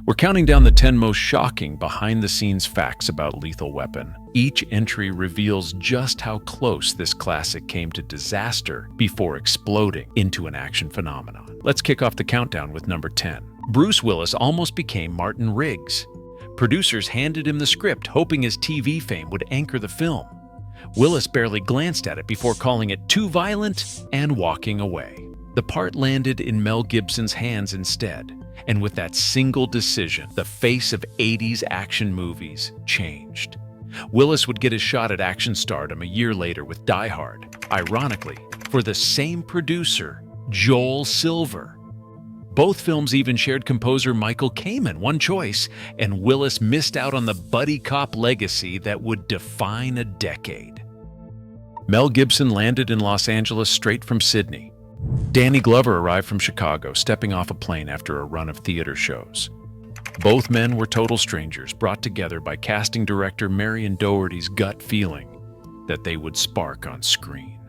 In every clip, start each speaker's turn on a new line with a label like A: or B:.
A: We're counting down the 10 most shocking behind-the-scenes facts about Lethal Weapon. Each entry reveals just how close this classic came to disaster before exploding into an action phenomenon. Let's kick off the countdown with number 10. Bruce Willis almost became Martin Riggs. Producers handed him the script, hoping his TV fame would anchor the film. Willis barely glanced at it before calling it too violent and walking away. The part landed in Mel Gibson's hands instead, and with that single decision, the face of 80s action movies changed. Willis would get his shot at action stardom a year later with Die Hard, ironically, for the same producer, Joel Silver. Both films even shared composer Michael Kamen, one choice, and Willis missed out on the buddy cop legacy that would define a decade. Mel Gibson landed in Los Angeles straight from Sydney. Danny Glover arrived from Chicago, stepping off a plane after a run of theater shows. Both men were total strangers, brought together by casting director Marion Doherty's gut feeling that they would spark on screen.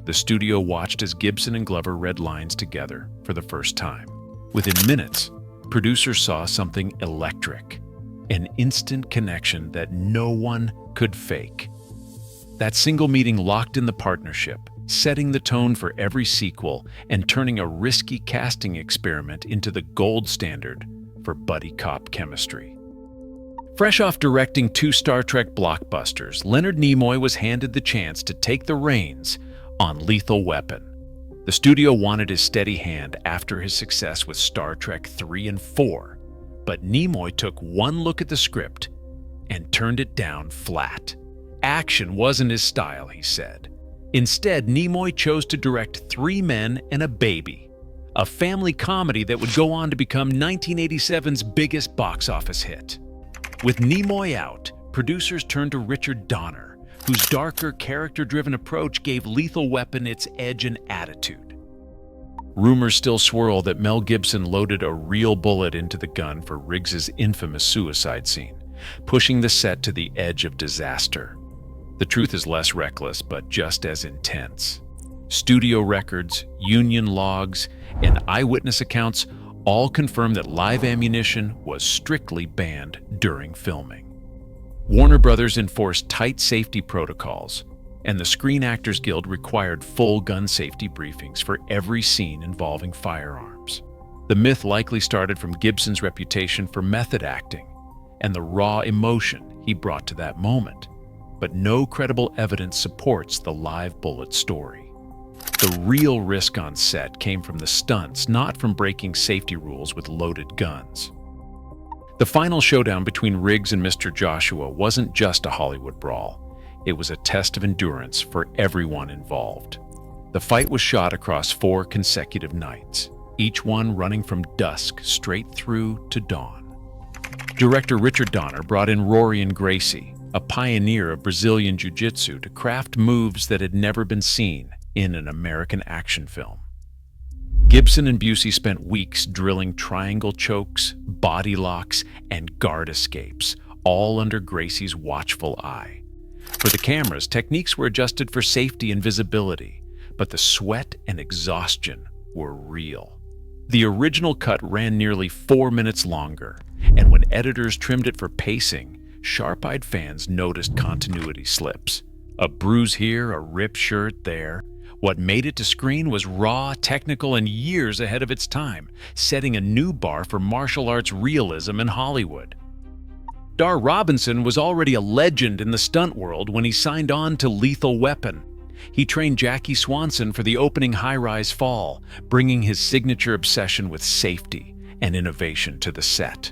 A: The studio watched as Gibson and Glover read lines together for the first time. Within minutes, producers saw something electric, an instant connection that no one could fake. That single meeting locked in the partnership, setting the tone for every sequel and turning a risky casting experiment into the gold standard for buddy cop chemistry. Fresh off directing 2 Star Trek blockbusters, Leonard Nimoy was handed the chance to take the reins on Lethal Weapon. The studio wanted his steady hand after his success with Star Trek 3 and 4, but Nimoy took one look at the script and turned it down flat. Action wasn't his style, he said. Instead, Nimoy chose to direct 3 Men and a Baby, a family comedy that would go on to become 1987's biggest box office hit. With Nimoy out, producers turned to Richard Donner, whose darker, character-driven approach gave Lethal Weapon its edge and attitude. Rumors still swirl that Mel Gibson loaded a real bullet into the gun for Riggs's infamous suicide scene, pushing the set to the edge of disaster. The truth is less reckless, but just as intense. Studio records, union logs, and eyewitness accounts all confirm that live ammunition was strictly banned during filming. Warner Brothers enforced tight safety protocols, and the Screen Actors Guild required full gun safety briefings for every scene involving firearms. The myth likely started from Gibson's reputation for method acting and the raw emotion he brought to that moment, but no credible evidence supports the live bullet story. The real risk on set came from the stunts, not from breaking safety rules with loaded guns. The final showdown between Riggs and Mr. Joshua wasn't just a Hollywood brawl. It was a test of endurance for everyone involved. The fight was shot across 4 consecutive nights, each one running from dusk straight through to dawn. Director Richard Donner brought in Rorion Gracie, a pioneer of Brazilian Jiu-Jitsu, to craft moves that had never been seen in an American action film. Gibson and Busey spent weeks drilling triangle chokes, body locks, and guard escapes, all under Gracie's watchful eye. For the cameras, techniques were adjusted for safety and visibility, but the sweat and exhaustion were real. The original cut ran nearly 4 minutes longer, and when editors trimmed it for pacing, sharp-eyed fans noticed continuity slips. A bruise here, a ripped shirt there. What made it to screen was raw, technical, and years ahead of its time, setting a new bar for martial arts realism in Hollywood. Dar Robinson was already a legend in the stunt world when he signed on to Lethal Weapon. He trained Jackie Swanson for the opening high-rise fall, bringing his signature obsession with safety and innovation to the set.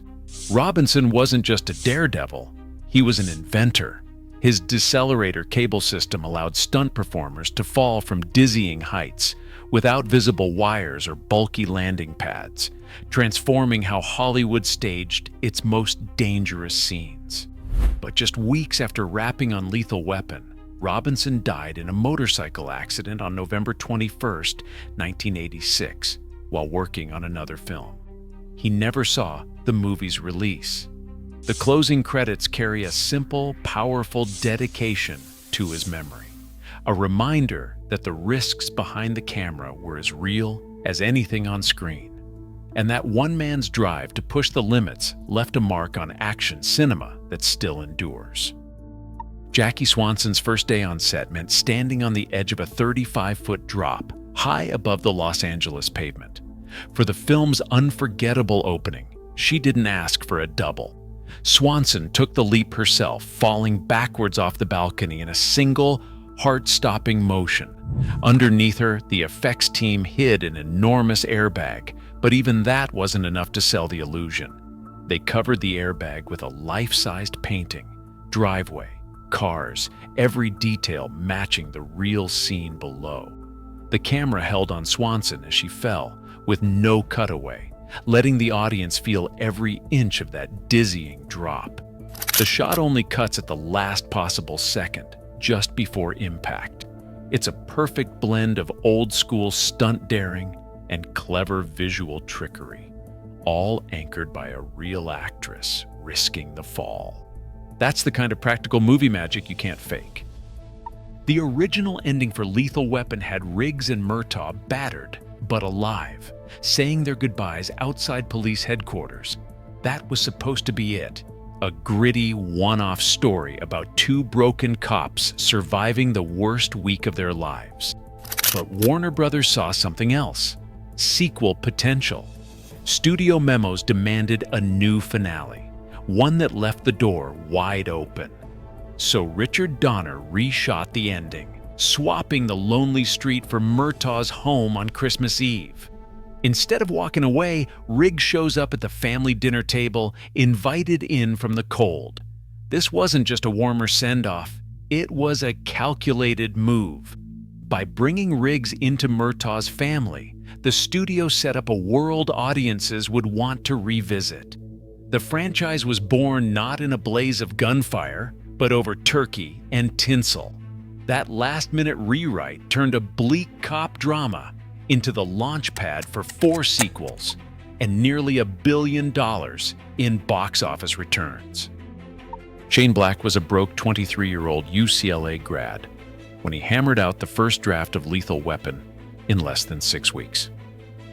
A: Robinson wasn't just a daredevil, he was an inventor. His decelerator cable system allowed stunt performers to fall from dizzying heights without visible wires or bulky landing pads, transforming how Hollywood staged its most dangerous scenes. But just weeks after wrapping on Lethal Weapon, Robinson died in a motorcycle accident on November 21st, 1986, while working on another film. He never saw the movie's release. The closing credits carry a simple, powerful dedication to his memory, a reminder that the risks behind the camera were as real as anything on screen. And that one man's drive to push the limits left a mark on action cinema that still endures. Jackie Swanson's first day on set meant standing on the edge of a 35-foot drop, high above the Los Angeles pavement. For the film's unforgettable opening, she didn't ask for a double. Swanson took the leap herself, falling backwards off the balcony in a single, heart-stopping motion. Underneath her, the effects team hid an enormous airbag, but even that wasn't enough to sell the illusion. They covered the airbag with a life-sized painting, driveway, cars, every detail matching the real scene below. The camera held on Swanson as she fell, with no cutaway, letting the audience feel every inch of that dizzying drop. The shot only cuts at the last possible second, just before impact. It's a perfect blend of old-school stunt daring and clever visual trickery, all anchored by a real actress risking the fall. That's the kind of practical movie magic you can't fake. The original ending for Lethal Weapon had Riggs and Murtaugh battered, but alive, saying their goodbyes outside police headquarters. That was supposed to be it. A gritty, one-off story about two broken cops surviving the worst week of their lives. But Warner Brothers saw something else. Sequel potential. Studio memos demanded a new finale, one that left the door wide open. So Richard Donner reshot the ending, swapping the lonely street for Murtaugh's home on Christmas Eve. Instead of walking away, Riggs shows up at the family dinner table, invited in from the cold. This wasn't just a warmer send-off, it was a calculated move. By bringing Riggs into Murtaugh's family, the studio set up a world audiences would want to revisit. The franchise was born not in a blaze of gunfire, but over turkey and tinsel. That last-minute rewrite turned a bleak cop drama into the launch pad for 4 sequels and nearly $1 billion in box office returns. Shane Black was a broke 23-year-old UCLA grad when he hammered out the first draft of Lethal Weapon in less than 6 weeks.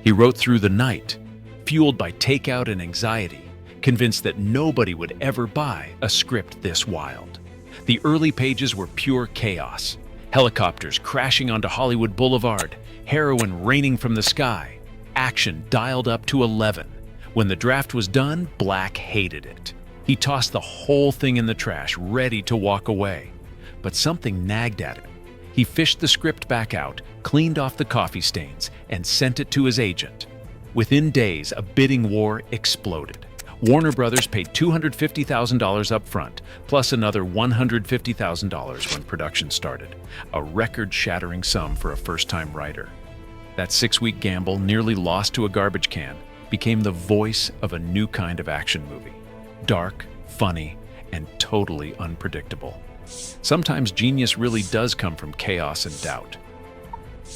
A: He wrote through the night, fueled by takeout and anxiety, convinced that nobody would ever buy a script this wild. The early pages were pure chaos. Helicopters crashing onto Hollywood Boulevard, heroin raining from the sky, action dialed up to 11. When the draft was done, Black hated it. He tossed the whole thing in the trash, ready to walk away. But something nagged at him. He fished the script back out, cleaned off the coffee stains, and sent it to his agent. Within days, a bidding war exploded. Warner Brothers paid $250,000 up front, plus another $150,000 when production started, a record-shattering sum for a first-time writer. That 6-week gamble, nearly lost to a garbage can, became the voice of a new kind of action movie. Dark, funny, and totally unpredictable. Sometimes genius really does come from chaos and doubt.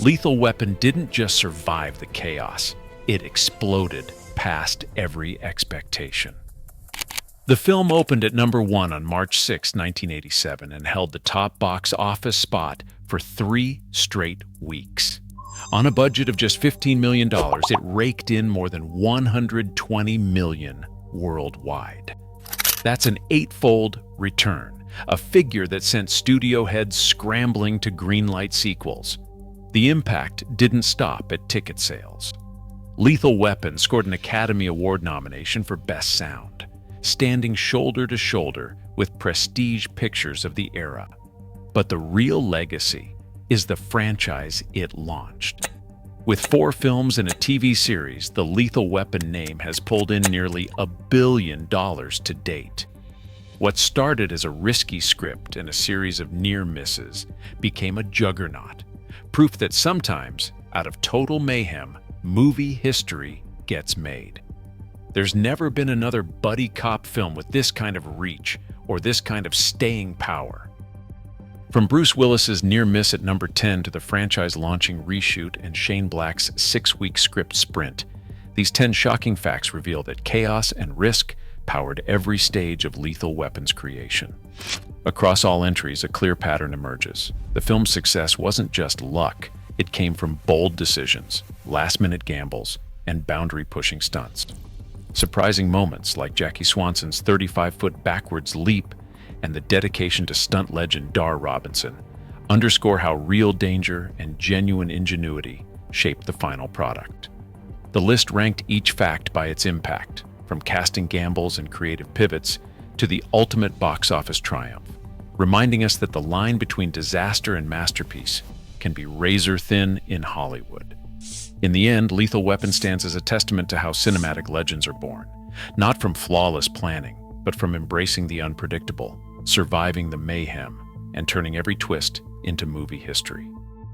A: Lethal Weapon didn't just survive the chaos, it exploded past every expectation. The film opened at number 1 on March 6, 1987, and held the top box office spot for 3 straight weeks. On a budget of just $15 million, it raked in more than $120 million worldwide. That's an 8-fold return, a figure that sent studio heads scrambling to greenlight sequels. The impact didn't stop at ticket sales. Lethal Weapon scored an Academy Award nomination for Best Sound, standing shoulder to shoulder with prestige pictures of the era. But the real legacy is the franchise it launched. With 4 films and a TV series, the Lethal Weapon name has pulled in nearly $1 billion to date. What started as a risky script and a series of near misses became a juggernaut, proof that sometimes, out of total mayhem, movie history gets made. There's never been another buddy cop film with this kind of reach or this kind of staying power. From Bruce Willis's near miss at number 10 to the franchise launching reshoot and Shane Black's 6-week script sprint, these 10 shocking facts reveal that chaos and risk powered every stage of Lethal Weapon's creation. Across all entries, a clear pattern emerges. The film's success wasn't just luck, it came from bold decisions, last-minute gambles, and boundary-pushing stunts. Surprising moments like Jackie Swanson's 35-foot backwards leap and the dedication to stunt legend Dar Robinson underscore how real danger and genuine ingenuity shaped the final product. The list ranked each fact by its impact, from casting gambles and creative pivots to the ultimate box office triumph, reminding us that the line between disaster and masterpiece can be razor-thin in Hollywood. In the end, Lethal Weapon stands as a testament to how cinematic legends are born, not from flawless planning, but from embracing the unpredictable, surviving the mayhem, and turning every twist into movie history.